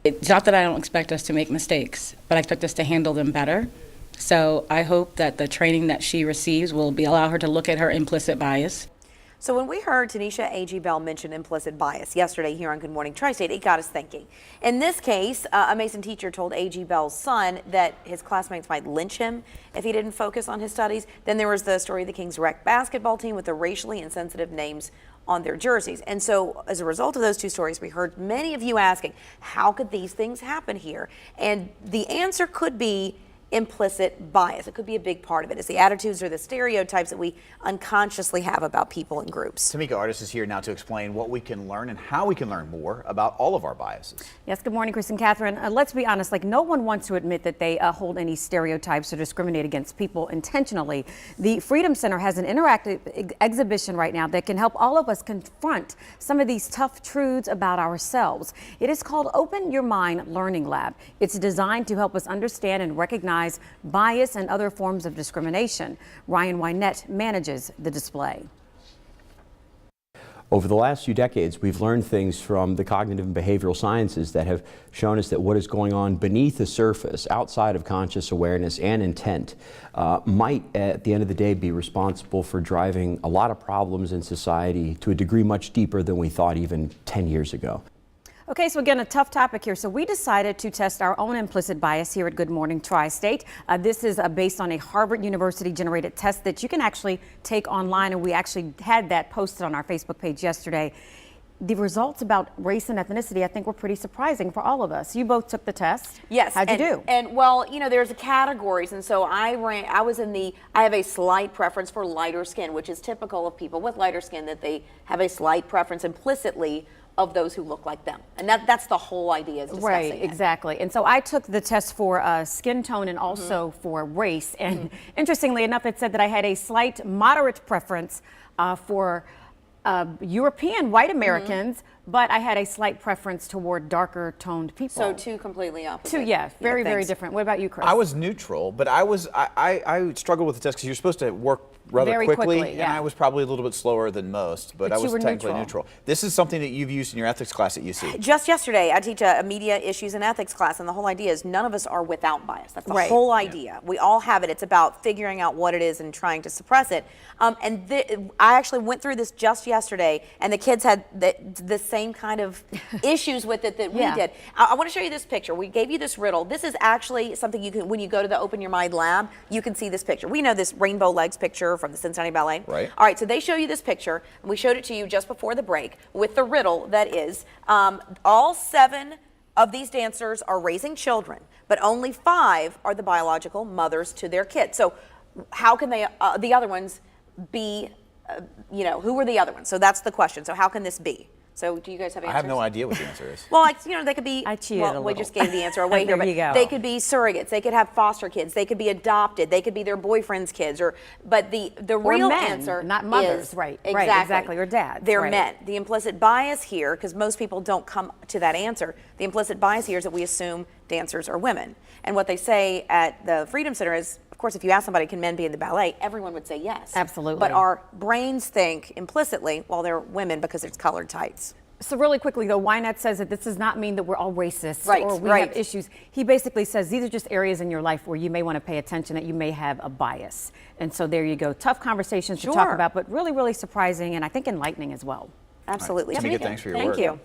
It's not that I don't expect us to make mistakes, but I expect us to handle them better. So I hope that the training that she receives will allow her to look at her implicit bias. So when we heard Tanisha Agee-Bell mention implicit bias yesterday here on Good Morning Tri-State, it got us thinking. In this case, a Mason teacher told Agee-Bell's son that his classmates might lynch him if he didn't focus on his studies. Then there was the story of the Kings rec basketball team with the racially insensitive names on their jerseys. And so as a result of those two stories, we heard many of you asking, how could these things happen here? And the answer could be implicit bias. It could be a big part of it. It's the attitudes or the stereotypes that we unconsciously have about people and groups. Tamika Artis is here now to explain what we can learn and how we can learn more about all of our biases. Yes, good morning, Chris and Catherine. Let's be honest, like no one wants to admit that they hold any stereotypes or discriminate against people intentionally. The Freedom Center has an interactive exhibition right now that can help all of us confront some of these tough truths about ourselves. It is called Open Your Mind Learning Lab. It's designed to help us understand and recognize bias and other forms of discrimination. Ryan Wynett manages the display. Over the last few decades, we've learned things from the cognitive and behavioral sciences that have shown us that what is going on beneath the surface, outside of conscious awareness and intent, might at the end of the day be responsible for driving a lot of problems in society to a degree much deeper than we thought even 10 years ago. Okay, so again, a tough topic here. So we decided to test our own implicit bias here at Good Morning Tri-State. This is based on a Harvard University generated test that you can actually take online, and we actually had that posted on our Facebook page yesterday. The results about race and ethnicity, I think, were pretty surprising for all of us. You both took the test. Yes. How'd you do? And well, you know, there's categories, and so I have a slight preference for lighter skin, which is typical of people with lighter skin, that they have a slight preference implicitly of those who look like them. And that's the whole idea, is discussing right, it. exactly. And so I took the test for skin tone and also for race. And interestingly enough, it said that I had a slight moderate preference for European white Americans, but I had a slight preference toward darker toned people. So two completely opposite. Yeah, very different. What about you, Chris? I was neutral, but I struggled with the test because you're supposed to work rather Very quickly, quickly, yeah. and I was probably a little bit slower than most, but I was you were technically neutral. This is something that you've used in your ethics class at UC. Just yesterday, I teach a media issues and ethics class, and the whole idea is none of us are without bias. That's the whole idea. We all have it. It's about figuring out what it is and trying to suppress it. I actually went through this just yesterday, and the kids had the same kind of issues with it that we did. I want to show you this picture. We gave you this riddle. This is actually something you can, when you go to the Open Your Mind lab, you can see this picture. We know this rainbow legs picture from the Cincinnati Ballet. Right. All right, so they show you this picture, and we showed it to you just before the break with the riddle that is, all 7 of these dancers are raising children, but only 5 are the biological mothers to their kids. So how can they, the other ones be, who are the other ones? So that's the question. So how can this be? So do you guys have answers? I have no idea what the answer is. Well, they could be, I cheated a little. we just gave the answer away here, There you go. they could be surrogates, they could have foster kids, they could be adopted, they could be their boyfriend's kids, but the real men, answer not mothers, is, right, exactly, or dads. They're men. The implicit bias here, because most people don't come to that answer, the implicit bias here is that we assume dancers are women. And what they say at the Freedom Center is, of course, if you ask somebody, can men be in the ballet, everyone would say yes. Absolutely. But our brains think implicitly, well, they're women because it's colored tights. So really quickly, though, Wynett says that this does not mean that we're all racist or we have issues. He basically says these are just areas in your life where you may want to pay attention, that you may have a bias. And so there you go. Tough conversations to talk about, but really, really surprising and I think enlightening as well. Absolutely. Tamika, thanks for your work. Thank you.